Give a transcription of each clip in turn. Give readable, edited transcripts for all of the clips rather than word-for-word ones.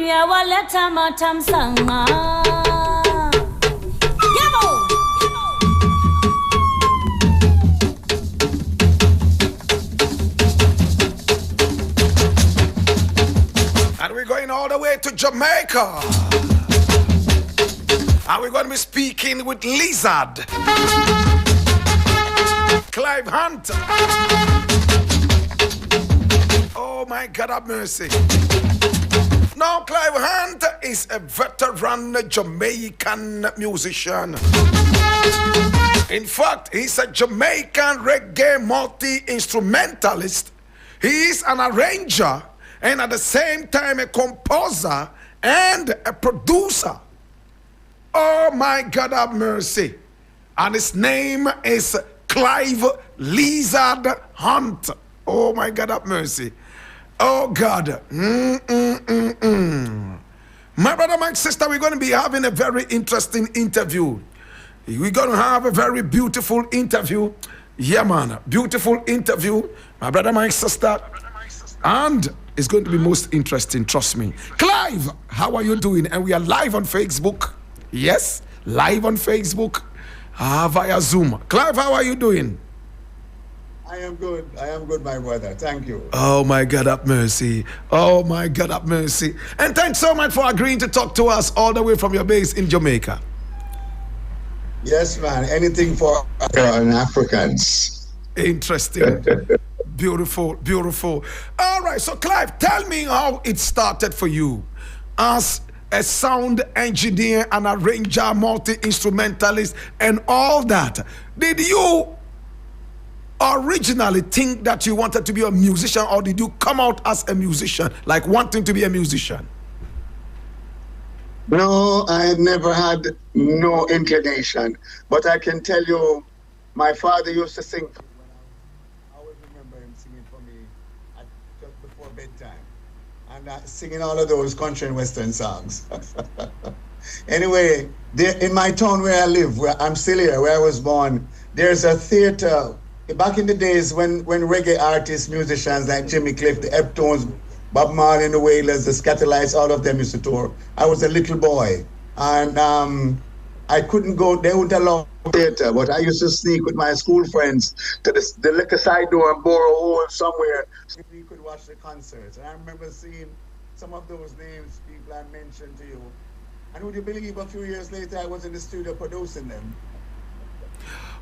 ya waleta matam sanga. Yabo. And we're going all the way to Jamaica. And we're going to be speaking with Lizard, Clive Hunt. Oh my God have mercy. Now Clive Hunt is a veteran Jamaican musician. In fact, he's a Jamaican reggae multi-instrumentalist. He is an arranger and at the same time a composer and a producer. Oh my God have mercy. And his name is Clive Lizard Hunt. Oh my God have mercy. Oh God. My brother, my sister, we're going to be having a very interesting interview. We're going to have a very beautiful interview. Yeah, man. Beautiful interview. My brother, my sister. And it's going to be most interesting, trust me. Clive, how are you doing? And we are live on Facebook. Yes, live on Facebook via Zoom. Clive, how are you doing? I am good, my brother. Thank you. Oh, my God, have mercy. Oh, my God, have mercy. And thanks so much for agreeing to talk to us all the way from your base in Jamaica. Yes, man. Anything for Africans. Interesting. Beautiful, beautiful. All right, so Clive, tell me how it started for you as a sound engineer and arranger, multi-instrumentalist, and all that. Did you originally think that you wanted to be a musician, or did you come out as a musician, like wanting to be a musician? No, I had never had no inclination. But I can tell you, my father used to sing. I always remember him singing for me just before bedtime. And singing all of those country and western songs. Anyway, in my town where I live, where I'm still here, where I was born, there's a theater. Back in the days when reggae artists, musicians like Jimmy Cliff, the Eptones, Bob Marley and the Wailers, the Scatterlights, all of them used to tour. I was a little boy, and I couldn't go. They wouldn't allow theater, but I used to sneak with my school friends to the liquor side door and borrow a hole somewhere so we could watch the concerts. And I remember seeing some of those names people I mentioned to you. And would you believe a few years later I was in the studio producing them?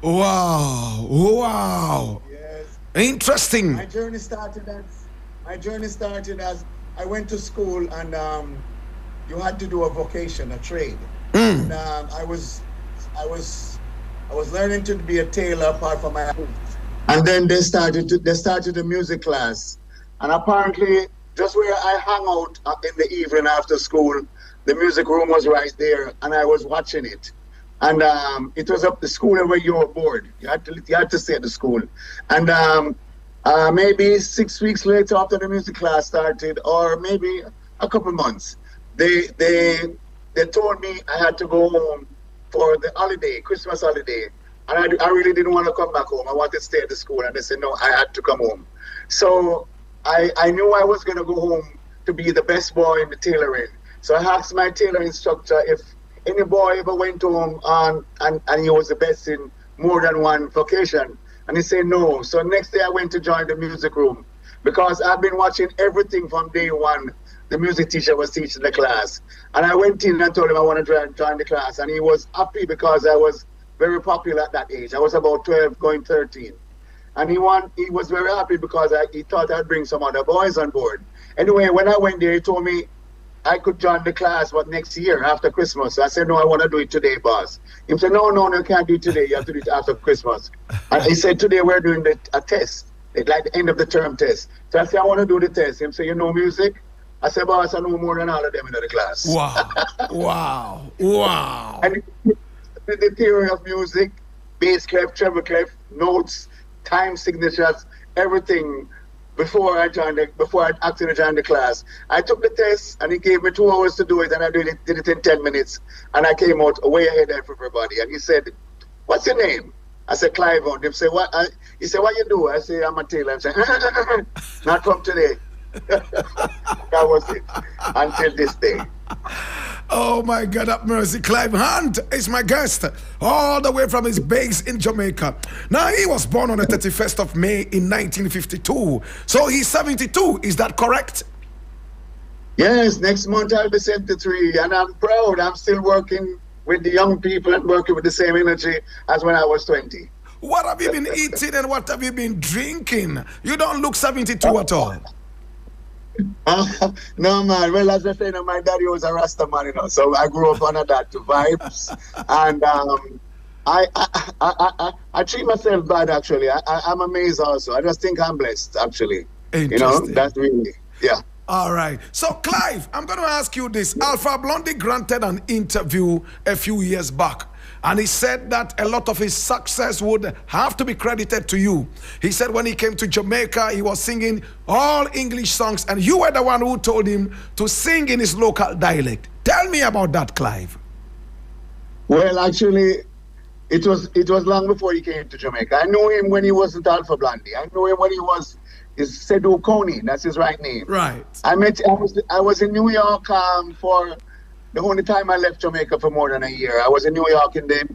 Wow! Wow! Yes. Interesting. My journey started as I went to school, and you had to do a vocation, a trade. And I was learning to be a tailor apart from my. And then they started a music class, and apparently just where I hung out in the evening after school, the music room was right there, and I was watching it. And it was up the school where you were bored. You had to stay at the school. And maybe 6 weeks later, after the music class started, or maybe a couple months, they told me I had to go home for the holiday, Christmas holiday. And I really didn't want to come back home. I wanted to stay at the school. And they said, no, I had to come home. So I knew I was going to go home to be the best boy in the tailoring. So I asked my tailor instructor if any boy ever went home and he was the best in more than one vocation. And he said no. So next day I went to join the music room because I've been watching everything from day one. The music teacher was teaching the class. And I went in and told him I want to join the class. And he was happy because I was very popular at that age. I was about 12 going 13. And he was very happy because he thought I'd bring some other boys on board. Anyway, when I went there, he told me I could join the class, but next year after Christmas. So I said, no, I want to do it today, boss. He said, no, you can't do it today. You have to do it after Christmas. And he said, today we're doing a test, like the end of the term test. So I said, I want to do the test. He said, you know music? I said, boss, I know more than all of them in the class. Wow, wow, wow. And the theory of music, bass clef, treble clef, notes, time signatures, everything. Before I actually joined the class, I took the test and he gave me 2 hours to do it, and I did it in 10 minutes, and I came out way ahead of everybody. And he said, "What's your name?" I said, "Clive." He said, "What?" He said, "What you do?" I said, "I'm a tailor." I said, "Not from today." That was it until this day. Oh my God, have mercy. Clive Hunt is my guest, all the way from his base in Jamaica. Now, he was born on the 31st of May in 1952. So he's 72, is that correct? Yes, next month I'll be 73, and I'm proud. I'm still working with the young people and working with the same energy as when I was 20. What have you been eating and what have you been drinking? You don't look 72 at all. No, man. Well, as I say, my daddy was a Rasta man, so I grew up under that vibes. And I treat myself bad, actually. I'm amazed also. I just think I'm blessed, actually. That's really, yeah. All right. So, Clive, I'm going to ask you this. Alpha Blondy granted an interview a few years back, and he said that a lot of his success would have to be credited to you. He said when he came to Jamaica, he was singing all English songs, and you were the one who told him to sing in his local dialect. Tell me about that, Clive. Well, actually, it was long before he came to Jamaica. I knew him when he wasn't Alpha Blondy. I knew him when he was Sedu Coney. That's his right name. Right. I was in New York for the only time I left Jamaica for more than a year. I was in New York in the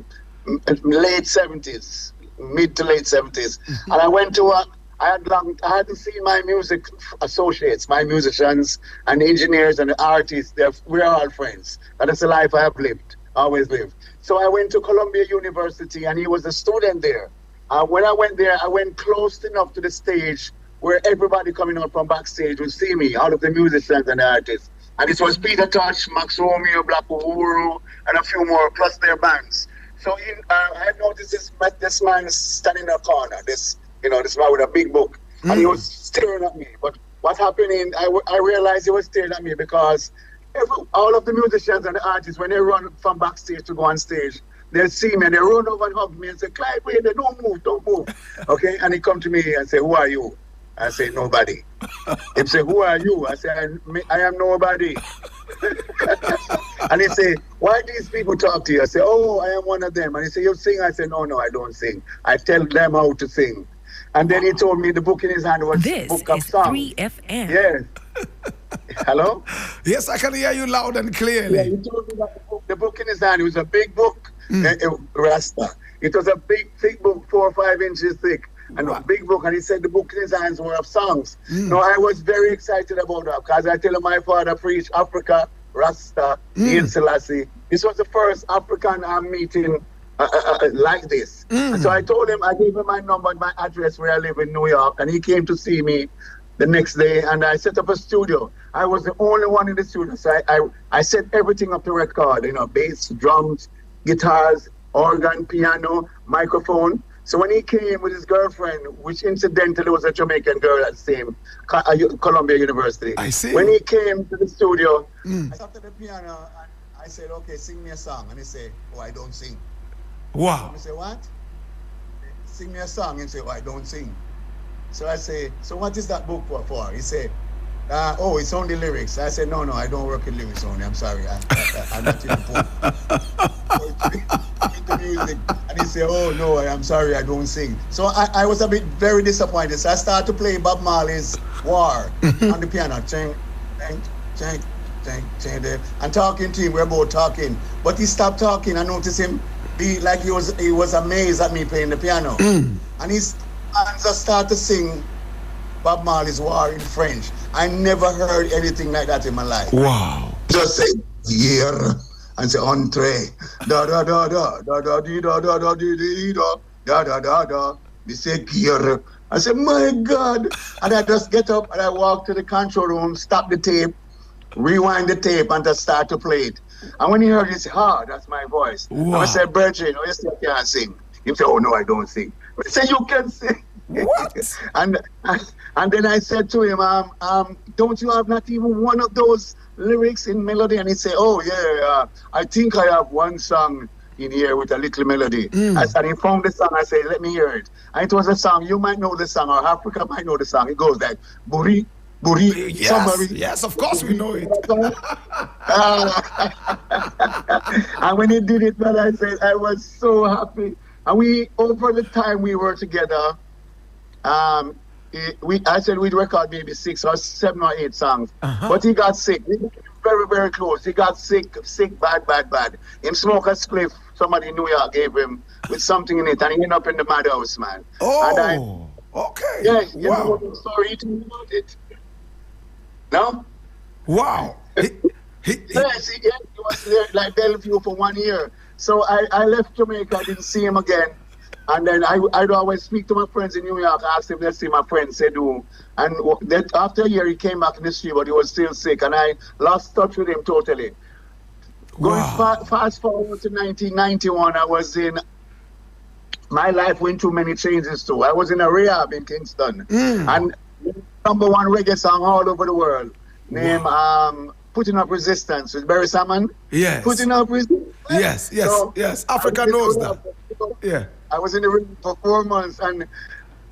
late 70s, mid to late 70s. And I went to I hadn't seen my music associates, my musicians and engineers and the artists. We're all friends. That is the life I have lived, always lived. So I went to Columbia University, and he was a student there. When I went there, I went close enough to the stage where everybody coming out from backstage would see me, all of the musicians and the artists. And it was Peter Touch, Max Romeo, Black Uhuru, and a few more, plus their bands. So I had noticed this man standing in a corner, this man with a big book, and he was staring at me. But what happened I realized he was staring at me because all of the musicians and the artists, when they run from backstage to go on stage, they see me and they run over and hug me and say, Clive, wait, don't move. Okay, and he come to me and say, who are you? I say, nobody. He say, who are you? I say, I am nobody. And he say, why these people talk to you? I say, oh, I am one of them. And he say, you sing? I say, no, I don't sing. I tell them how to sing. And then he told me the book in his hand was a book of songs. This is 3FM. Yes. Hello? Yes, I can hear you loud and clearly. Yeah, he told me that the book in his hand, it was a big book, Rasta. It was a big, thick book, 4 or 5 inches thick. And a big book, and he said the book in his hands were of songs. No, I was very excited about that, because I tell him my father preached Africa, Rasta, Haile Selassie. This was the first African meeting like this. And so I told him, I gave him my number and my address where I live in New York, and he came to see me the next day, and I set up a studio. I was the only one in the studio, so I set everything up to record, bass, drums, guitars, organ, piano, microphone. So when he came with his girlfriend, which incidentally was a Jamaican girl at the same Columbia University. I see. When he came to the studio, I sat at the piano and I said, okay, sing me a song. And he said, oh, I don't sing. Wow. I said, what? Sing me a song. And he said, oh, I don't sing. So I say, so what is that book for? He said, oh, it's only lyrics. I said, no, I don't work in lyrics only. I'm sorry. I'm not in the book. Into music. And he said, oh, no, I'm sorry, I don't sing. So I was very disappointed. So I started to play Bob Marley's War on the piano. Ching, ching, ching, ching, ching, and talking to him. We're both talking. But he stopped talking. I noticed him he was amazed at me playing the piano. And his hands just started to sing Bob Marley's War in French. I never heard anything like that in my life. Wow. Just say, here, and say, entree, da da da da, da da dee da da da dee dee da, da da da da. They say, here. I said, my God. And I just get up and I walk to the control room, stop the tape, rewind the tape, and just start to play it. And when he heard it, he said, that's my voice. Wow. And I said, Virgin, you still can't sing. He said, oh, no, I don't sing. I said, you can sing. What? And then I said to him, don't you have not even one of those lyrics in melody? And he said, oh yeah, I think I have one song in here with a little melody. And he found the song. I said, let me hear it. And it was a song, you might know the song, or Africa might know the song. It goes like, Buri, Buri, yes, of course we know it. And when he did it, man, I said, I was so happy. And over the time we were together, I said we'd record maybe 6 or 7 or 8 songs, but he got sick. We became very, very close. He got sick, bad. Him smoke a spliff. Somebody in New York gave him with something in it, and he ended up in the madhouse, man. Oh, okay. Yeah, you wow. know the story he told me about it. No? Wow. Yes, he was there like Bellevue for 1 year. So I left Jamaica, I didn't see him again. And then I'd always speak to my friends in New York, ask them to see my friend Sedu. And then after a year, he came back in the street, but he was still sick. And I lost touch with him totally. Wow. Going fast forward to 1991, my life went through many changes too. I was in a rehab in Kingston. And #1 reggae song all over the world, named Putting Up Resistance with Barry Salmon. Yes. Putting Up Resistance. Yes. Yes. Africa knows that. Yeah. I was in the room for 4 months, and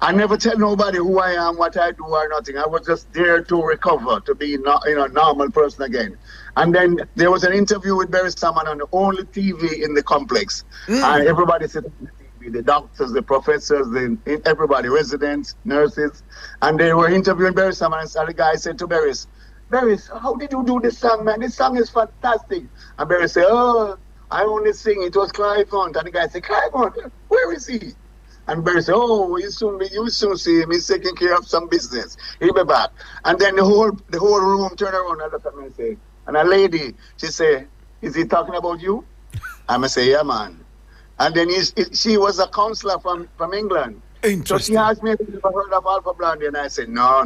I never tell nobody who I am, what I do, or nothing. I was just there to recover, to be a normal person again. And then there was an interview with Barry Salmon on the only TV in the complex, and everybody said on the TV, the doctors, the professors, everybody, residents, nurses, and they were interviewing Barry Salmon. And the guy said to Barry, how did you do this song, man? This song is fantastic. And Barry said, oh, I only sing. It was Clive. And the guy said, Clive, where is he? And Barry said, oh, you soon see him. He's taking care of some business. He'll be back. And then the whole room turned around and looked at me and said, and a lady, she said, is he talking about you? I'm going to say, yeah, man. And then she was a counselor from England. So she asked me if I ever heard of Alpha Blondy, and I said, no,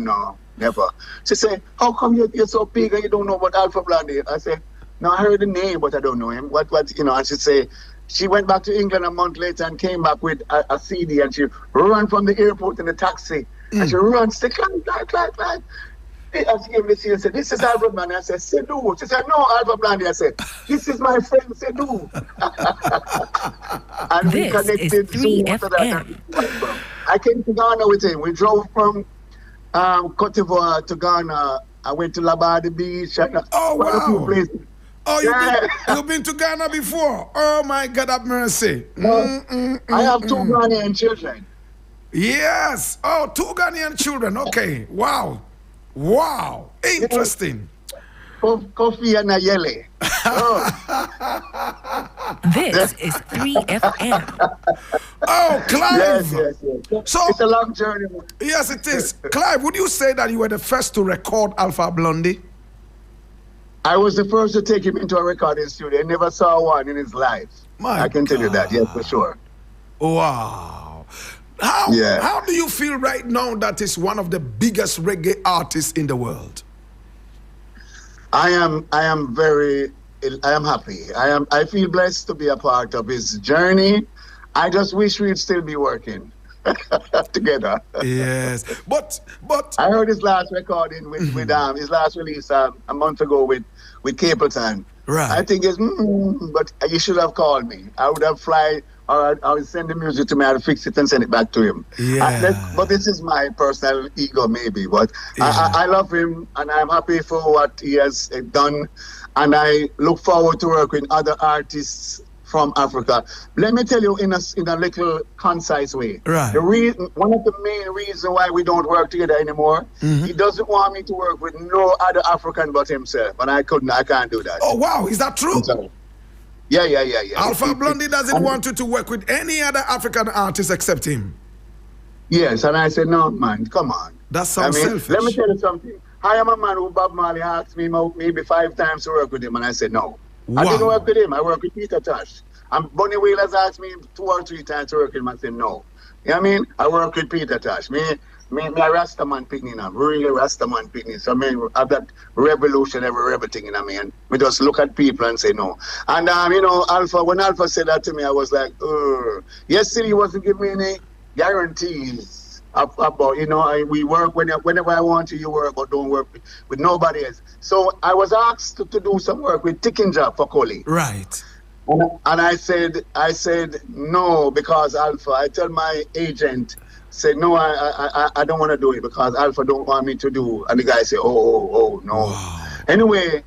never. She said, how come you're so big and you don't know about Alpha Blondy? I said, no, I heard the name, but I don't know him. What, and she said, she went back to England a month later and came back with a CD, and she ran from the airport in a taxi. And she ran, she said, Clive. And she gave me the CD and said, this is Alpha Blondy. I said, Sedu. She said, no, Alpha Blondy. I said, this is my friend Sedu. And this we connected 3FM. I came to Ghana with him. We drove from Cote d'Ivoire to Ghana. I went to Labadi Beach and quite a few places. Oh, you've been to Ghana before? Oh, my God, have mercy. I have 2 Ghanaian children. Yes. Oh, 2 Ghanaian children. Okay. Wow. Interesting. Kofi and Nayeli. This is 3FM. Oh, Clive. Yes. So, it's a long journey. Yes, it is. Clive, would you say that you were the first to record Alpha Blondy? I was the first to take him into a recording studio. He never saw one in his life. I can tell you that, yes, for sure. Wow. How do you feel right now that is one of the biggest reggae artists in the world? I am happy. I feel blessed to be a part of his journey. I just wish we'd still be working together. Yes, but I heard his last recording with his last release a month ago with Capleton. Right. I think it's but you should have called me. I would have or I would send the music to me. I'd fix it and send it back to him. Yeah. But this is my personal ego, maybe. But I love him, and I'm happy for what he has done, and I look forward to work with other artists from Africa. Let me tell you in a little concise way. Right. One of the main reasons why we don't work together anymore, he doesn't want me to work with no other African but himself, and I can't do that. Oh wow, is that true? Yeah. Alpha Blondy doesn't want you to work with any other African artist except him. Yes, and I said, no, man, come on. That sounds selfish. Let me tell you something. I am a man who Bob Marley asked me maybe 5 times to work with him, and I said no. Wow. I didn't work with him. I worked with Peter Tosh. And Bunny Wheeler's asked me 2 or 3 times to work with him. I said no. You know what I mean? I work with Peter Tosh. Me a Rasta man picnic now. Really Rasta man picnic. So I have that revolutionary rebel thing in me. And we just look at people and say no. And Alpha, when Alpha said that to me, I was like, yesterday he wasn't giving me any guarantees about, we work whenever I want you work, but don't work with nobody else. So I was asked to do some work with Tickinja for Coley. Right. And I said no, because Alpha, I tell my agent, said no, I don't want to do it because Alpha don't want me to do. And the guy said, oh no. Wow. Anyway,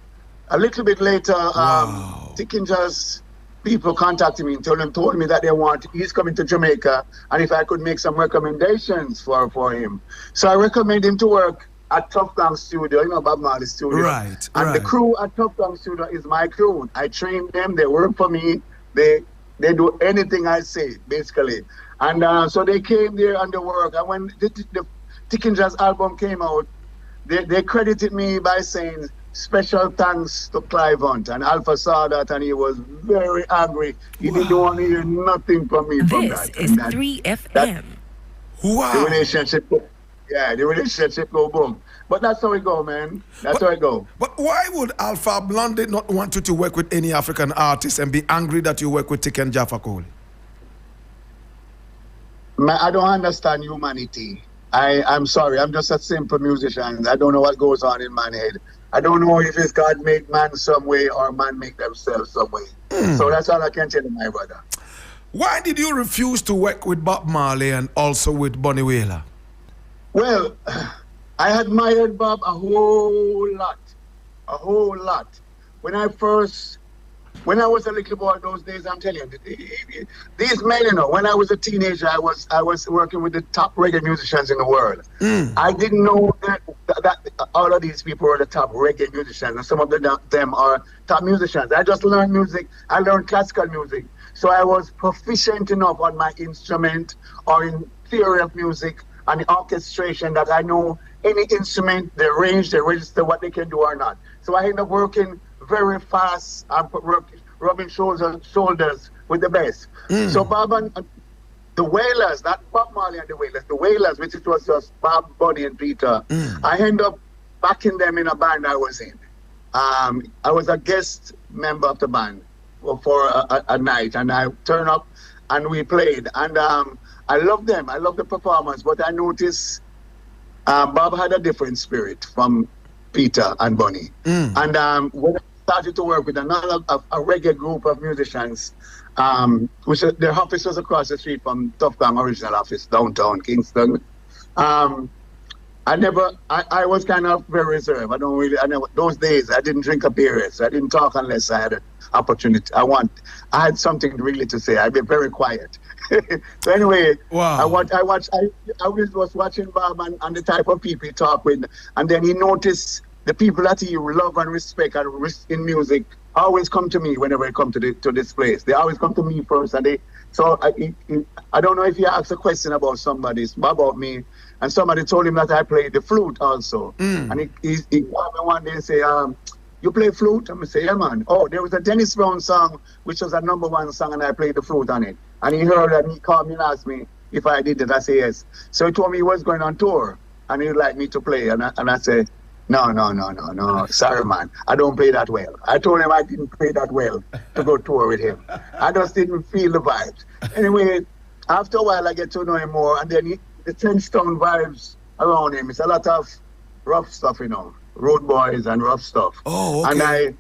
a little bit later, Tickinja's people contacted me and told me that he's coming to Jamaica, and if I could make some recommendations for him. So I recommend him to work at Tough Gang Studio, Bob Marley Studio. Right. And the crew at Tough Gang Studio is my crew. I train them, they work for me, they do anything I say, basically. And so they came there and they work. And when the Ticking Jazz album came out, they credited me by saying, special thanks to Clive Hunt. And Alpha saw that and he was very angry. He didn't want to hear nothing from me from This that. is 3FM. Wow. The relationship go boom. But that's how it go, man. That's how it go. But why would Alpha Blondy not want you to work with any African artist and be angry that you work with Tiken Jaffa Cole? I don't understand humanity. I'm sorry. I'm just a simple musician. I don't know what goes on in my head. I don't know if it's God make man some way or man make themselves some way. So that's all I can tell you, my brother. Why did you refuse to work with Bob Marley and also with Bunny Wailer? Well, I admired Bob a whole lot. When I was a little boy those days, I'm telling you, these men, when I was a teenager, I was working with the top reggae musicians in the world. I didn't know that all of these people were the top reggae musicians, and some of them are top musicians. I just learned music. I learned classical music. So I was proficient enough on my instrument or in theory of music and the orchestration that I know any instrument, the range, the register, what they can do or not. So I ended up working very fast and rubbing shoulders with the best. So Bob and the Wailers, not Bob Marley and the Wailers, which it was just Bob, Buddy, and Peter. I ended up backing them in a band I was in. I was a guest member of the band for a night, and I turned up and we played. And I loved them. I loved the performance, but I noticed Bob had a different spirit from Peter and Bunny. And when I started to work with another a reggae group of musicians, which their office was across the street from Tough Gang original office downtown Kingston. I was kind of very reserved. Those days I didn't drink a beer, so I didn't talk unless I had an opportunity. I had something really to say. I'd be very quiet. So anyway, wow. I was watching Bob and the type of people he talked with, and then he noticed the people that he love and respect in music always come to me whenever I come to this place. They always come to me first, and I don't know if he asked a question about about me, and somebody told him that I play the flute also. And he called me one day and say, you play flute? I'm going to say, yeah, man. Oh, there was a Dennis Brown song, which was a #1 song, and I played the flute on it. And he heard it, and he called me and asked me if I did it. I said, yes. So he told me he was going on tour, and he'd like me to play. And I said, no. Sorry, man. I don't play that well. I told him I didn't play that well to go tour with him. I just didn't feel the vibes. Anyway, after a while, I get to know him more, and then the 10-stone vibes around him. It's a lot of rough stuff, road boys and rough stuff. Oh, okay. And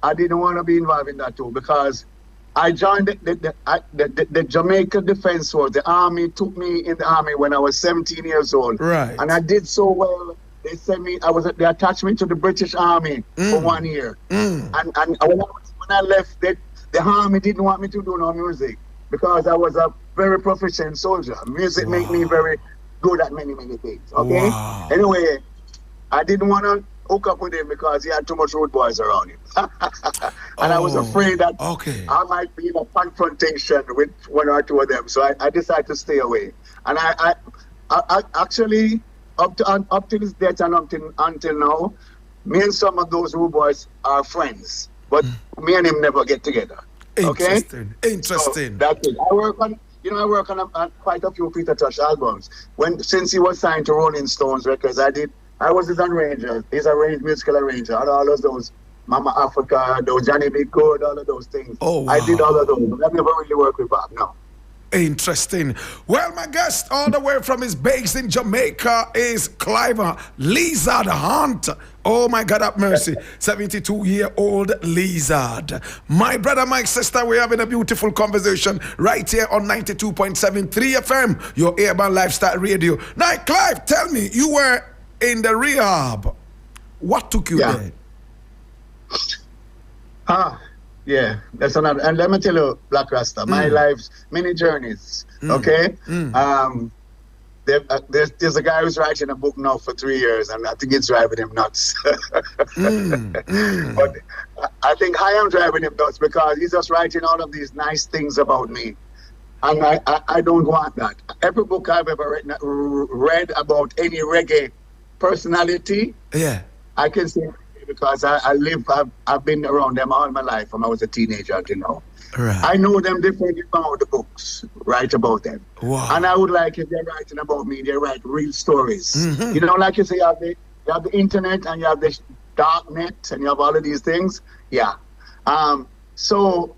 I didn't want to be involved in that too, because I joined the Jamaican Defense Force. The army took me in the army when I was 17 years old. Right. And I did so well. They sent me. They attached me to the British Army for 1 year. And when I left, the army didn't want me to do no music because I was a very proficient soldier. Music made me very good at many things. Okay. Wow. Anyway, I didn't want to hook up with him because he had too much road boys around him, and I was afraid that I might be in a confrontation with one or two of them. So I decided to stay away. And I actually. Up to this date and until now, me and some of those rude boys are friends, but me and him never get together. Okay? Interesting. So that's it. I work on quite a few Peter Tosh albums. Since he was signed to Rolling Stones Records, I was his arranger. He's musical arranger. All of those Mama Africa, those Johnny B. Good, all of those things. Oh, wow. I did all of those. I've never really worked with Bob, no. Interesting. Well, my guest all the way from his base in Jamaica is Clive Lizard Hunt. Oh my God, have mercy. 72-year-old Lizard. My brother, my sister, we're having a beautiful conversation right here on 92.7 3FM, your urban lifestyle radio. Now, Clive, tell me, you were in the rehab. What took you there? Yeah, that's another. And let me tell you, Blakk Rasta, my life's many journeys. Okay, there's a guy who's writing a book now for 3 years, and I think it's driving him nuts. But I think I am driving him nuts because he's just writing all of these nice things about me. And I don't want that. Every book I've ever read about any reggae personality, Yeah. I can say because I've been around them all my life from I was a teenager until now. Right. I know them differently from how the books write about them. Wow. And I would like if they're writing about me, they write real stories. You know, like you say, you have the internet and you have the dark net and you have all of these things. Yeah. So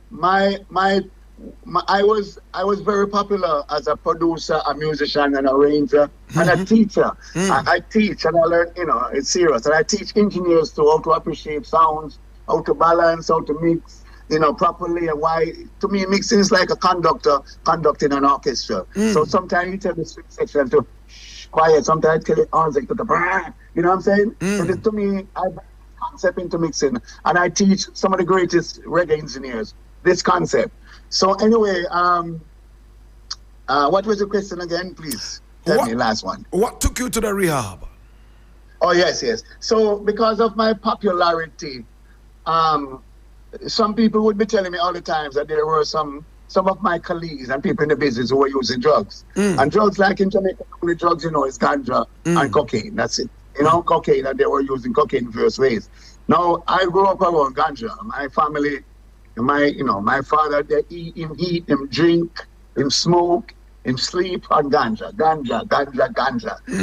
I was very popular as a producer, a musician, an arranger, and a teacher. I teach and I learn, you know, it's serious. And I teach engineers how to appreciate sounds, how to balance, how to mix, you know, properly. And why, to me, mixing is like a conductor conducting an orchestra. So sometimes you tell the string section to shh, quiet. Sometimes I tell it on like to the brah. You know what I'm saying? So this, to me, I bring this concept into mixing, and I teach some of the greatest reggae engineers this concept. So anyway, what was the question again, please? Tell me, last one. What took you to the rehab? Oh, yes. So because of my popularity, some people would be telling me all the time that there were some of my colleagues and people in the business who were using drugs. And drugs, like in Jamaica, only drugs, you know, is ganja and cocaine. That's it. You know, cocaine, and they were using cocaine in various ways. Now, I grew up around ganja. My family... My father, they eat, him drink, him smoke, him sleep on ganja.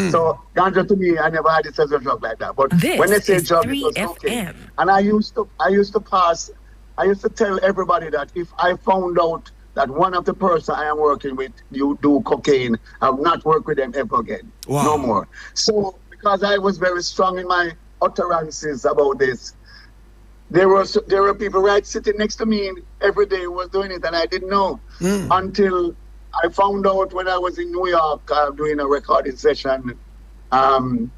So ganja to me, I never had it as a drug like that. But when they say drug, it was okay. And I used to tell everybody that if I found out that one of the person I am working with, you do cocaine, I will not work with them ever again. Wow. No more. So because I was very strong in my utterances about this, there were people right sitting next to me every day who was doing it, and I didn't know until I found out when I was in New York doing a recording session that,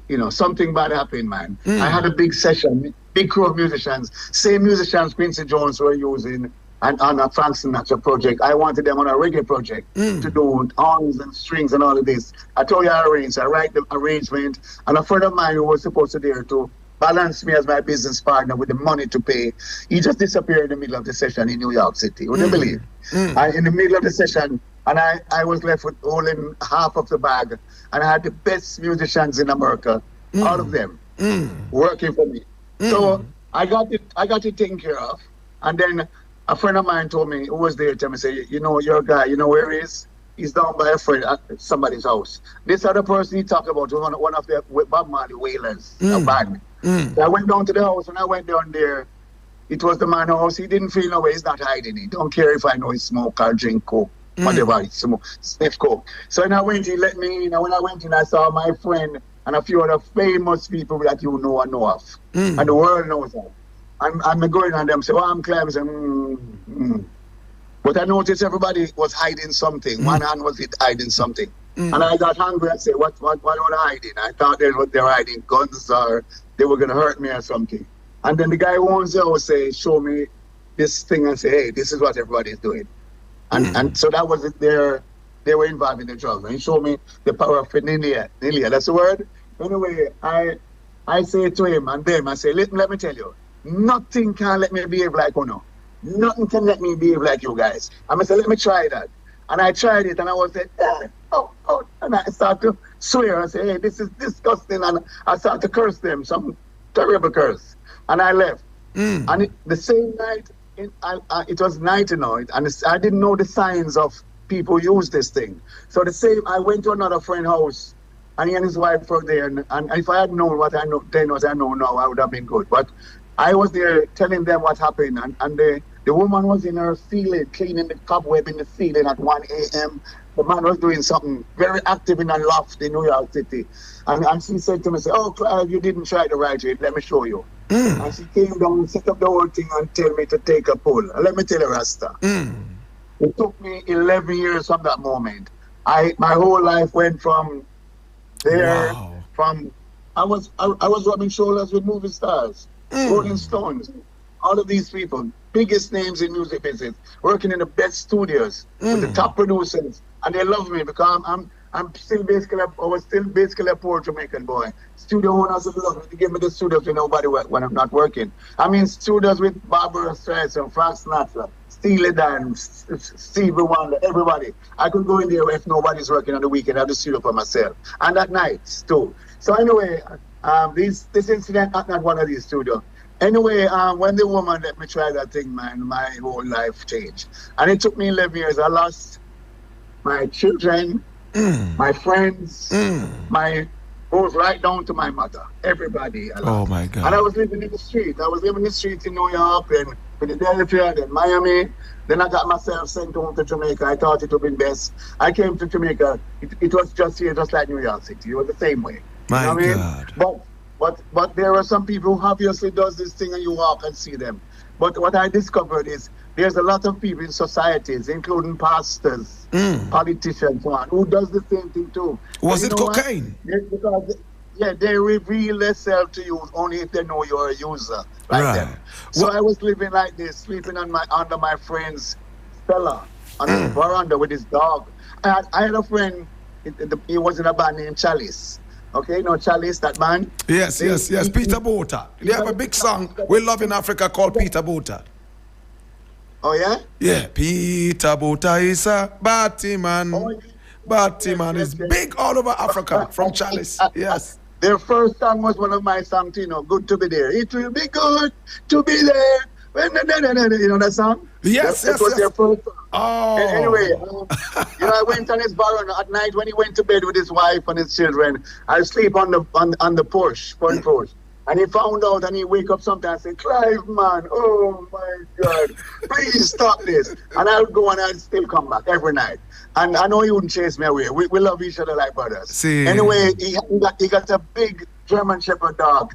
you know, something bad happened, man. I had a big session, big crew of musicians, same musicians Quincy Jones were using and on a Frank Sinatra project. I wanted them on a reggae project to do horns and strings and all of this. I told you I arranged. I write the arrangement, and a friend of mine who was supposed to be there to balance me as my business partner with the money to pay, he just disappeared in the middle of the session in New York City. Would you believe? In the middle of the session, and I was left with holding half of the bag, and I had the best musicians in America, all of them, working for me. So I got it taken care of, and then a friend of mine told me, who was there, tell me, say, you know, your guy, you know where he is? He's down by a friend at somebody's house. This other person he talked about was one of the Bob Marley Wailers, a band. So I went down to the house, and I went down there. It was the man's house. He didn't feel no way. He's not hiding it. Don't care if I know he smoke or drink coke, whatever, he smoke, sniff coke. So when I went, he let me in. And when I went in, I saw my friend and a few other famous people that you know and know of. And the world knows of. I'm going on them, say, oh, I'm Clive. But I noticed everybody was hiding something. One hand was hiding something. And I got hungry. I said, what are they hiding? I thought they were hiding guns or they were going to hurt me or something. And then the guy who owns the house say, show me this thing and say, hey, this is what everybody is doing. And so that was it. They were involved in the drugs. And he showed me the power of Nilia. That's the word. Anyway, I say to him and them, I say, let me tell you, nothing can let me behave like Uno. Nothing can let me behave like you guys. And I said, let me try that. And I tried it, and I was like, oh, and I started to swear. I said, hey, this is disgusting. And I started to curse them, some terrible curse. And I left. And the same night, it was night, you know, and I didn't know the signs of people use this thing. So I went to another friend's house, and he and his wife were there. And if I had known what I know then, what I know now, I would have been good. But I was there telling them what happened, and the woman was in her ceiling, cleaning the cobweb in the ceiling at 1 a.m. The man was doing something very active in a loft in New York City. And she said to me, oh, Clive, you didn't try to write it. Let me show you. And she came down, set up the whole thing and tell me to take a pull. And let me tell you, Rasta. It took me 11 years from that moment. My whole life went from there, I was rubbing shoulders with movie stars, Rolling Stones, all of these people, biggest names in music business, working in the best studios with the top producers, and they love me because I'm still basically, I was still basically a poor Jamaican boy. Studio owners would love me to give me the studios with nobody when I'm not working. I mean, studios with Barbara Streisand, Frank Sinatra, Steely Dan, Stevie Wonder, everybody. I could go in there if nobody's working on the weekend. I have the studio for myself. And at night, too. So anyway, this incident at not one of these studios. Anyway, when the woman let me try that thing, man, my whole life changed. And it took me 11 years. I lost my children, my friends, my goes right down to my mother, everybody. Oh my God. And I was living in the street. I was living in the street in New York and Philadelphia, then Miami. Then I got myself sent home to Jamaica. I thought it would be best. I came to Jamaica. It was just here, just like New York City. It was the same way. My you know God. I mean? But there are some people who obviously does this thing and you walk and see them. But what I discovered is there's a lot of people in societies, including pastors, politicians, so on, who does the same thing too. Was and it cocaine? Because they reveal themselves to you only if they know you're a user. Right. Then. So I was living like this, sleeping under my friend's cellar on his veranda with his dog. I had a friend. He was in a band named Chalice. Okay, you know Chalice, that man? Yes. Peter Bota. They have a big song we love in Africa called Peter Bota. Oh, yeah? Yeah, Peter Bota is a Batman. Oh, Batman is big all over Africa from Chalice. Yes. Their first song was one of my songs, you know, Good to Be There. It will be good to be there. You know that song? Yes. It was their first song. Oh. And anyway, I went on his veranda at night when he went to bed with his wife and his children. I sleep on the porch, front porch. And he found out and he wake up sometimes and say, Clive, man, oh my God, please stop this. And I'll go and I'll still come back every night. And I know he wouldn't chase me away. We love each other like brothers. See. Anyway, he got a big German Shepherd dog.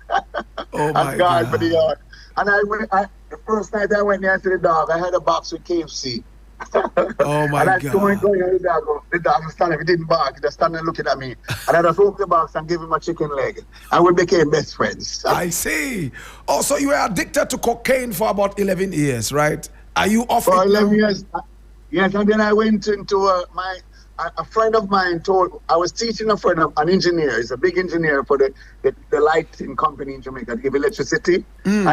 Oh my God. God. For the yard. And the first night I went there to the dog, I had a box with KFC. Oh my and I God. going the dog was standing, he didn't bark, he just standing looking at me. And I just opened the box and gave him a chicken leg. And we became best friends. I see. Oh, so you were addicted to cocaine for about 11 years, right? Are you off For it 11 now? years. Yes, and then I went into a friend of mine I was teaching a friend, an engineer, he's a big engineer for the lighting company in Jamaica, to give electricity. And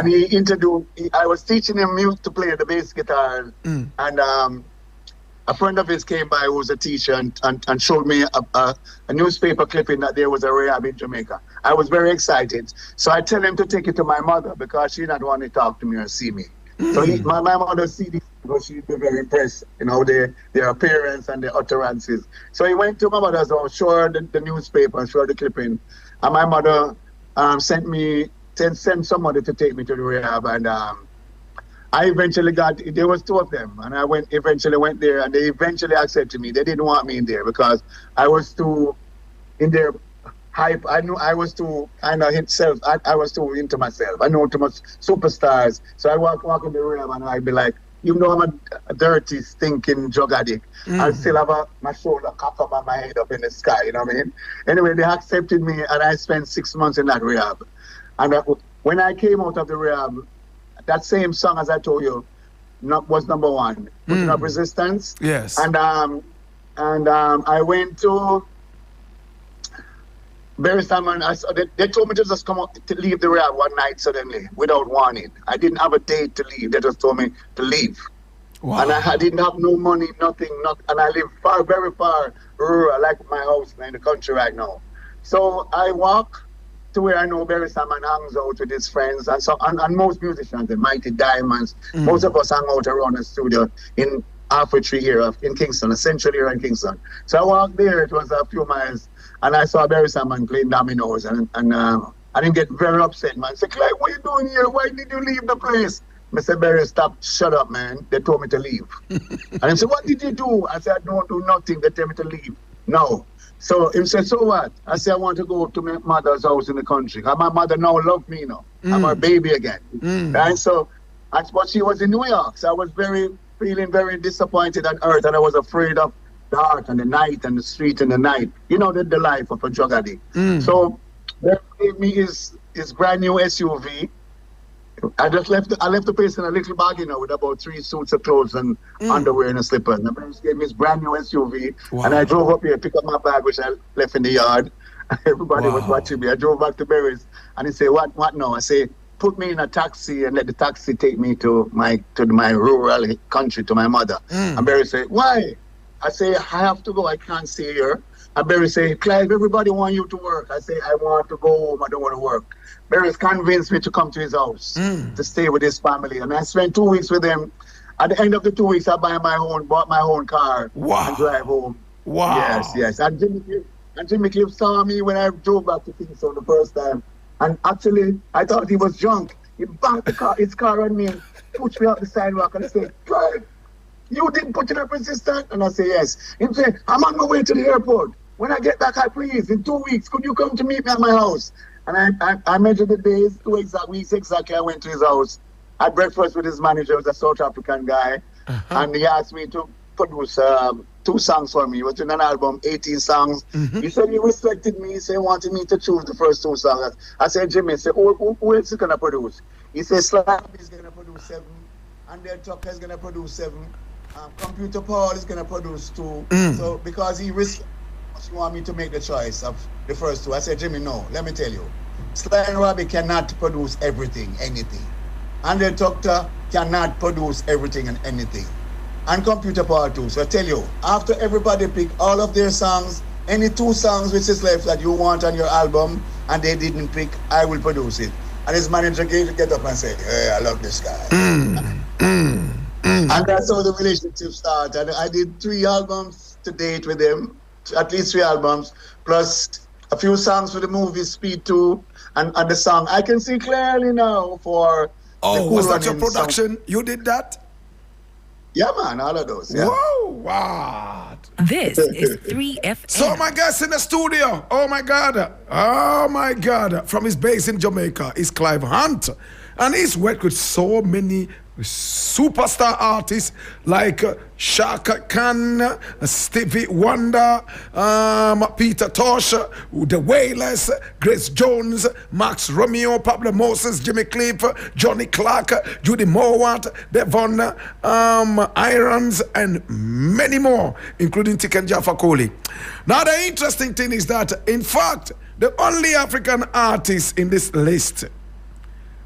I was teaching him to play the bass guitar. And a friend of his came by who was a teacher and showed me a newspaper clipping that there was a rehab in Jamaica. I was very excited. So I tell him to take it to my mother because she not want to talk to me or see me. So my mother see this because she'd be very impressed, you know, their appearance and their utterances. So he went to my mother's house, showed her the newspaper, showed her the clipping. And my mother sent somebody to take me to the rehab. And I eventually there was two of them. And I eventually went there and they eventually accepted me. They didn't want me in there because I was too in their hype. I knew I was too I was too into myself. I know too much superstars. So I walk in the room and I'd be like, even though I'm a dirty, stinking drug addict, I still have my shoulder cocked up and my head up in the sky, you know what I mean? Anyway, they accepted me and I spent 6 months in that rehab. And when I came out of the rehab, that same song, as I told you, was number one, Putting Up Resistance. Yes. And I went to Barry Salmon. They told me to just come out to leave the rehab one night suddenly without warning. I didn't have a date to leave. They just told me to leave. Wow. And I didn't have no money, nothing. And I live far, very far rural, like my house in the country right now. So I walk to where I know Barry Salmon hangs out with his friends and most musicians, the Mighty Diamonds. Most of us hang out around the studio in halfway tree here in Kingston, essentially here in Kingston. So I walked there, it was a few miles, and I saw Barry Salmon playing dominoes, and I didn't get very upset, man. I said, Clive, what are you doing here? Why did you leave the place? I said, Barry, stop, shut up, man. They told me to leave. And he said, what did you do? I said, I don't do nothing. They tell me to leave. No. So he said, so what? I said, I want to go to my mother's house in the country. And my mother now loves me, you know. I'm her baby again. And so, but she was in New York. So I was feeling very disappointed and hurt. And I was afraid of the dark and the night and the street and the night. You know, the life of a drug addict. So they gave me his brand new SUV. I left the place in a little bag, with about 3 suits of clothes and underwear and a slipper. And the parents gave me his brand new SUV. Wow. And I drove up here, pick up my bag, which I left in the yard. Everybody was watching me. I drove back to Berry's and he said, what now? I say, put me in a taxi and let the taxi take me to my rural country, to my mother. And Berry said, why? I say, I have to go. I can't stay here. And Berry say, Clive, everybody want you to work. I say, I want to go home. I don't want to work. Berry's convinced me to come to his house to stay with his family. And I spent 2 weeks with him. At the end of the 2 weeks, I bought my own car and drive home. Wow. Yes. And Jimmy Cliff saw me when I drove back to Kingston the first time. And actually, I thought he was drunk. He banked his car on me and pushed me up the sidewalk and said, Clive, you didn't put it up resistance? And I say, yes. He said, I'm on my way to the airport. When I get back, please, in 2 weeks, could you come to meet me at my house? And I measured the days, 2 weeks exactly. I went to his house. I had breakfast with his manager, who's a South African guy. And he asked me to produce 2 songs for me. It was in an album, 18 songs. He said he respected me. He said he wanted me to choose the first 2 songs. I said, Jimmy, who else is going to produce? He said, Slab is going to produce 7. And then Tucker is going to produce 7. Computer Paul is going to produce 2. So because he want me to make the choice of the first 2. I said, Jimmy, no, let me tell you. Sly and Robbie cannot produce anything. And the Doctor cannot produce everything and anything. And Computer Power too. So I tell you, after everybody pick all of their songs, any 2 songs which is left that you want on your album and they didn't pick, I will produce it. And his manager get up and say, hey, I love this guy. And that's how the relationship started. I did 3 albums to date with him. At least 3 albums, plus a few songs for the movie Speed 2 and the song I Can See Clearly Now for Oh, was that your production? Song. You did that? Yeah, man, all of those. Yeah. Whoa, wow. This is 3FM. So my guest in the studio, oh my God, from his base in Jamaica is Clive Hunt. And he's worked with so many superstar artists like Shaka Khan, Stevie Wonder, Peter Tosh, The Wailers, Grace Jones, Max Romeo, Pablo Moses, Jimmy Cliff, Johnny Clark, Judy Mowat, Devon Irons, and many more, including Tiken Jaffa Kohli. Now the interesting thing is that, in fact, the only African artist in this list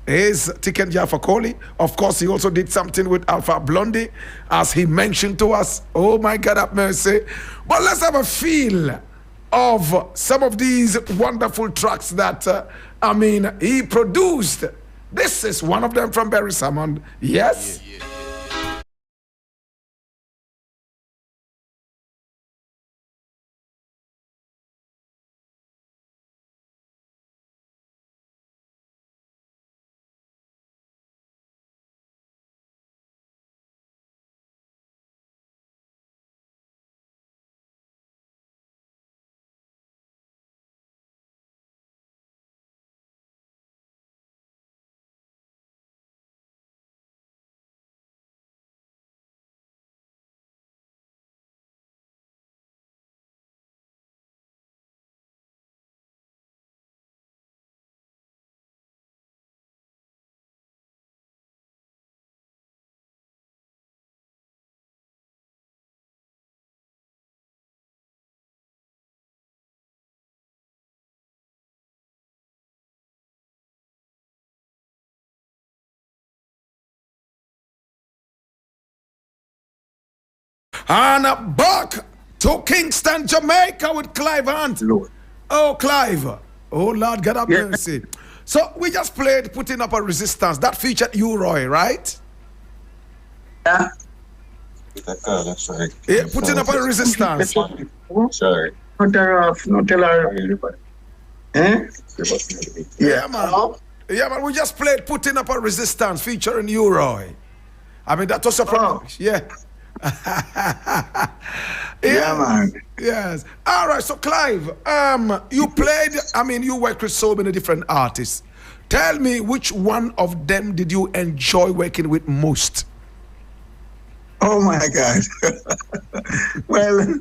is Tiken Jaffa Kohli. Of course, he also did something with Alpha Blondy, as he mentioned to us. Oh my God, have mercy. But let's have a feel of some of these wonderful tracks that, he produced. This is one of them from Barry Salmon. Yes? Yeah. And back to Kingston, Jamaica with Clive Hunt. Lord. Oh, Clive. Oh, Lord, God have mercy. So we just played Putting Up a Resistance. That featured you, Roy, right? Yeah. That's right. Yeah, Putting Up a Resistance. Sorry. Not tell her. Eh? Yeah, man. Yeah, man, we just played Putting Up a Resistance featuring you, Roy. I mean, that was a problem. Yeah. Yeah, man. Yes. All right. So, Clive, you played. You worked with so many different artists. Tell me, which one of them did you enjoy working with most? Oh my God. Well,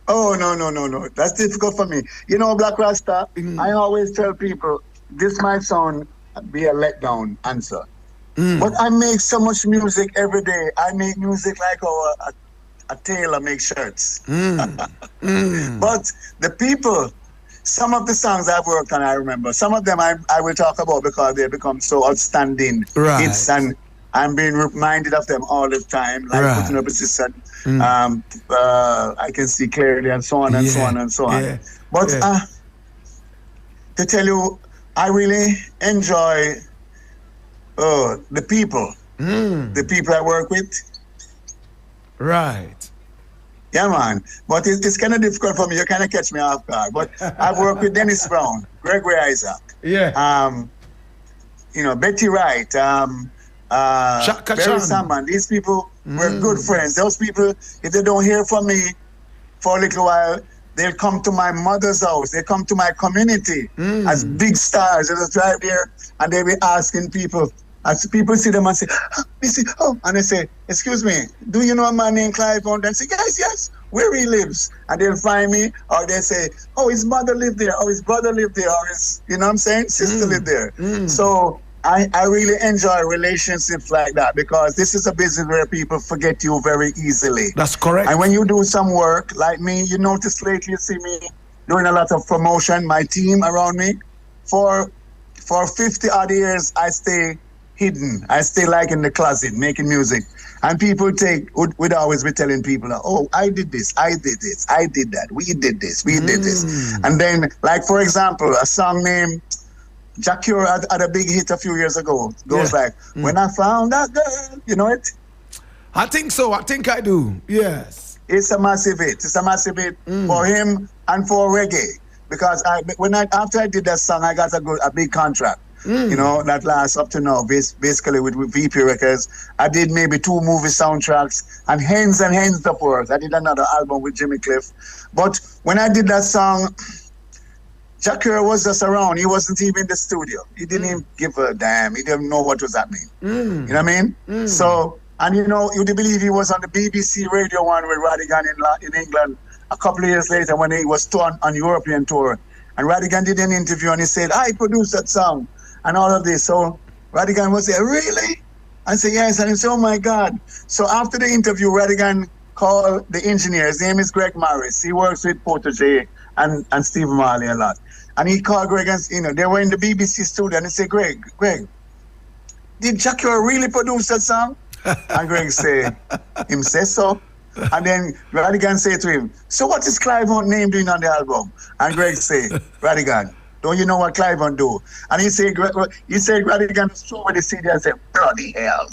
no. That's difficult for me. Blakk Rasta. I always tell people this might be a letdown answer, But I make so much music every day. I make music like a tailor makes shirts. But the people, some of the songs I've worked on, I remember. Some of them I will talk about because they become so outstanding. Right. And I'm being reminded of them all the time, like Right. putting up a system. I can see clearly, and so on and so on and so on. Yeah. But to tell you, I really enjoy the people. The people I work with. Right. Yeah, man. But it's kind of difficult for me. You kind of catch me off guard. But I've worked with Dennis Brown, Gregory Isaac. Yeah. Betty Wright, Shaka Barry Chan. Salmon. These people were good friends. Those people, if they don't hear from me for a little while, they'll come to my mother's house. They come to my community as big stars. They'll drive there and they'll be asking people. As people see them and say, and they say, excuse me, do you know a man named Clive? And they say, yes, where he lives. And they'll find me, or they say, oh, his mother lived there, or his brother lived there, or his, you know what I'm saying, sister lived there. So I really enjoy relationships like that because this is a business where people forget you very easily. That's correct. And when you do some work, like me, you notice lately, you see me doing a lot of promotion, my team around me. For 50 odd years, I stay hidden. I stay like in the closet making music. And people would always be telling people, oh, I did this, I did this, I did that, we did this, we did this. And then, like, for example, a song named Jack Cure had a big hit a few years ago. It goes like, when I found that girl, you know it? I think so. I think I do. Yes. It's a massive hit. It's a massive hit for him and for reggae. Because after I did that song, I got a big contract. That lasts up to now, basically with VP Records. I did maybe 2 movie soundtracks and hens of work. I did another album with Jimmy Cliff. But when I did that song, Jack Kerr was just around. He wasn't even in the studio. He didn't even give a damn. He didn't know what was happening. You know what I mean? So, and you'd believe he was on the BBC Radio 1 with Radigan in England a couple of years later when he was on European tour. And Radigan did an interview and he said, I produced that song and all of this. So Radigan was there, really? I said, yes. And he said, oh my God. So after the interview, Radigan called the engineer. His name is Greg Morris. He works with Protege and Steve Marley a lot. And he called Greg and, they were in the BBC studio and he said, Greg, did Jack really produce that song? And Greg said, him says so. And then Radigan said to him, so what is Clive Hunt name doing on the album? And Greg said, Radigan, don't you know what Clive Hunt do? And he said Radigan show with the CD and said, bloody hell.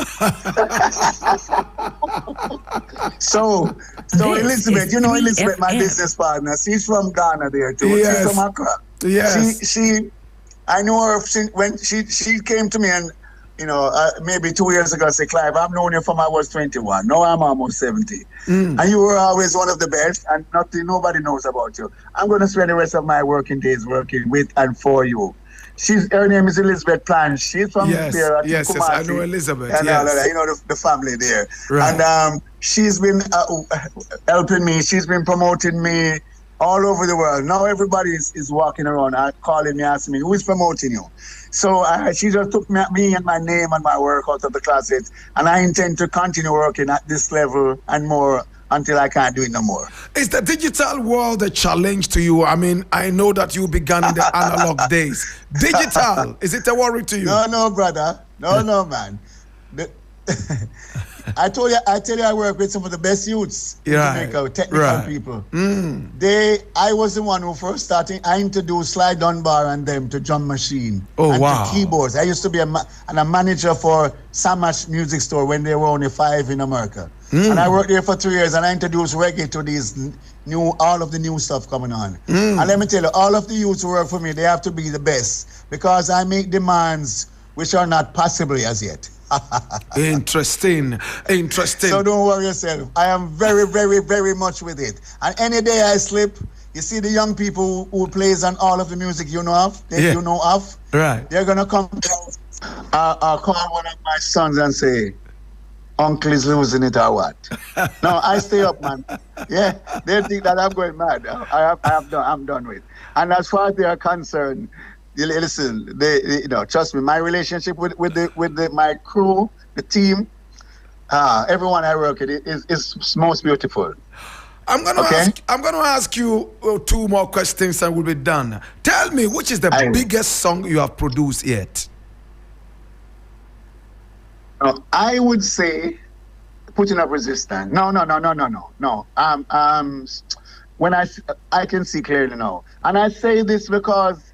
so Elizabeth, Elizabeth, my business partner, she's from Ghana there too. Yes. She's from Accra. Yes. I know her when she came to me and, maybe 2 years ago, I said, Clive, I've known you from I was 21. Now I'm almost 70. And you were always one of the best, and nobody knows about you. I'm going to spend the rest of my working days working with and for you. Her name is Elizabeth Plan. She's from there. Yes, I know Elizabeth. And all of that, the family there. Right. And she's been helping me. She's been promoting me all over the world. Now everybody is walking around calling me, asking me, who is promoting you? So she just took me and my name and my work out of the closet, and I intend to continue working at this level and more until I can't do it no more. Is the digital world a challenge to you? I mean, I know that you began in the analog days. Digital, is it a worry to you? No, brother. No, man. I tell you, I work with some of the best youths in Jamaica, technical people. I was the one who first started. I introduced Sly Dunbar and them to drum machine to keyboards. I used to be a manager for Samash Music Store when they were only 5 in America. And I worked there for 3 years, and I introduced reggae to these all of the new stuff coming on. And let me tell you, all of the youths who work for me, they have to be the best because I make demands which are not possible as yet. Interesting. So don't worry yourself. I am very, very, very much with it. And any day I slip, you see the young people who plays on all of the music you know of, right? They're gonna come I'll call one of my sons and say, Uncle is losing it or what? No, I stay up, man. Yeah, they think that I'm going mad. I'm done with. And as far as they are concerned, listen, trust me, my relationship with my crew, the team, everyone I work with is most beautiful. Okay? I'm gonna ask you two more questions and we'll be done. Tell me, which is the biggest song you have produced yet? I would say Putting Up Resistance. No. When I can see clearly now, and I say this because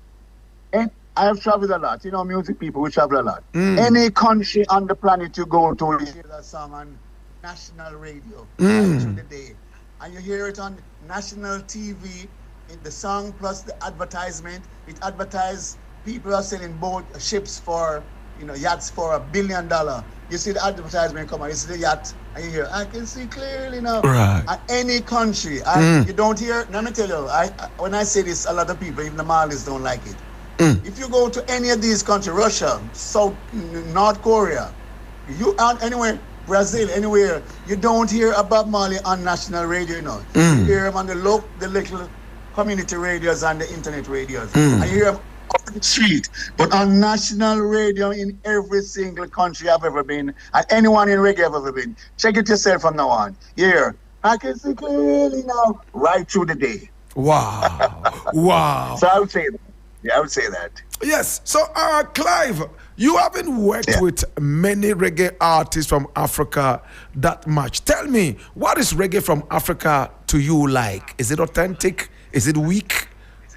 I have traveled a lot. You know, music people, we travel a lot. Any country on the planet you go to, you hear that song on national radio right through the day, and you hear it on national TV. In the song plus the advertisement, it advertises people are selling boat ships for, yachts for $1 billion. You see the advertisement come on, you see the yacht, and you hear, I can see clearly now. Right. At any country, you don't hear. Let me tell you, when I say this, a lot of people, even the Malis, don't like it. If you go to any of these countries, Russia, North Korea, you out anywhere, Brazil, anywhere, you don't hear about Marley on national radio. You hear him on the little community radios and the internet radios. And you hear him on the street, but on national radio in every single country I've ever been, and anyone in reggae I've ever been. Check it yourself from now on. You hear, I can see clearly now, right through the day. Wow. So I would say that. Yeah, I would say that. Yes. So, Clive, you haven't worked with many reggae artists from Africa that much. Tell me, what is reggae from Africa to you like? Is it authentic? Is it weak?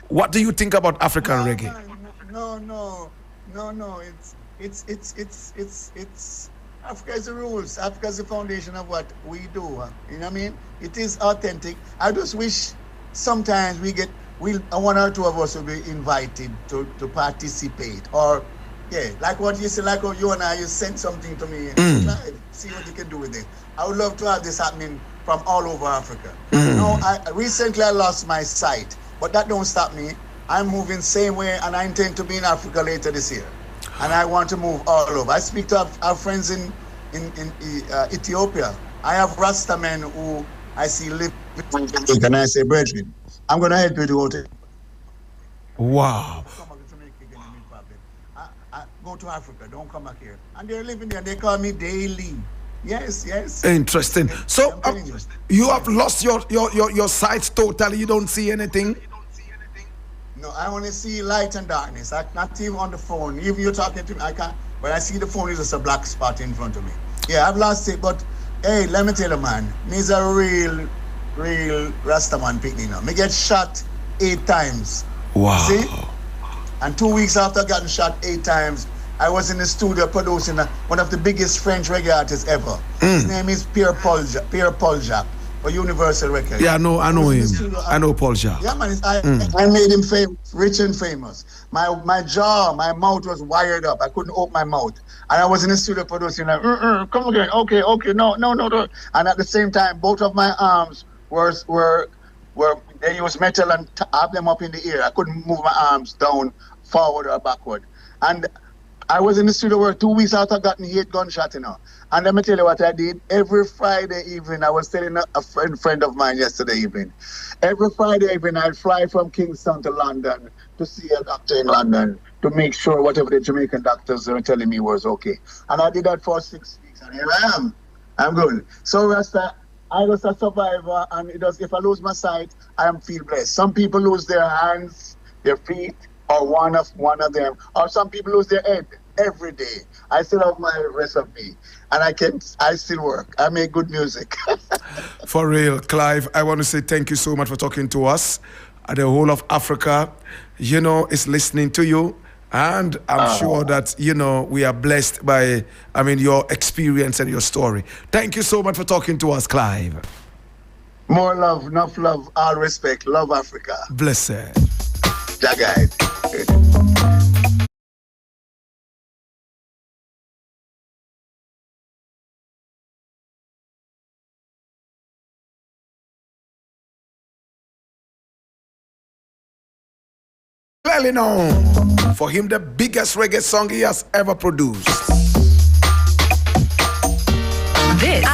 What do you think about African reggae? No. It's Africa is the rules. Africa is the foundation of what we do. You know what I mean? It is authentic. I just wish sometimes one or two of us will be invited to participate, or like what you said, like you and I, you sent something to me, see what you can do with it. I would love to have this happening from all over Africa. Recently I lost my sight, but that don't stop me. I'm moving same way, and I intend to be in Africa later this year, and I want to move all over. I speak to our friends in Ethiopia. I have Rasta men who I see live, and I say, brethren, I'm going to help you to go to. Wow. Go to Africa, don't come back here. And they're living there, they call me daily. Yes. Interesting. So, you have lost your sight totally, you don't see anything? No, I only see light and darkness. Not even on the phone. Even you're talking to me, I can't. But I see the phone is just a black spot in front of me. Yeah, I've lost it, but hey, let me tell you, man, me's a real Rasta man picking up. Me get shot 8 times. Wow. See? And 2 weeks after getting shot 8 times, I was in the studio producing one of the biggest French reggae artists ever. His name is Pierre Paul Jacques for Universal Records. Yeah, I know him. I know Paul Jacques. Yeah, man. I made him famous, rich and famous. My mouth was wired up. I couldn't open my mouth. And I was in the studio producing like, come again. Okay, no. And at the same time, both of my arms were they used metal and have them up in the air. I couldn't move my arms down, forward or backward. And I was in the studio work 2 weeks after I got 8 gunshots, And let me tell you what I did. Every Friday evening, I was telling a friend of mine yesterday evening. Every Friday evening, I'd fly from Kingston to London to see a doctor in London to make sure whatever the Jamaican doctors were telling me was okay. And I did that for 6 weeks, and here I am. I'm good. So, Rasta, I was a survivor, and if I lose my sight, I feel blessed. Some people lose their hands, their feet, or one of them, or some people lose their head every day. I still have my recipe, and I still work. I make good music. For real, Clive, I want to say thank you so much for talking to us. The whole of Africa, is listening to you. And I'm sure that, we are blessed by, your experience and your story. Thank you so much for talking to us, Clive. More love, enough love, all respect. Love Africa. Blessed. Jagai. Clearly known for him the biggest reggae song he has ever produced. This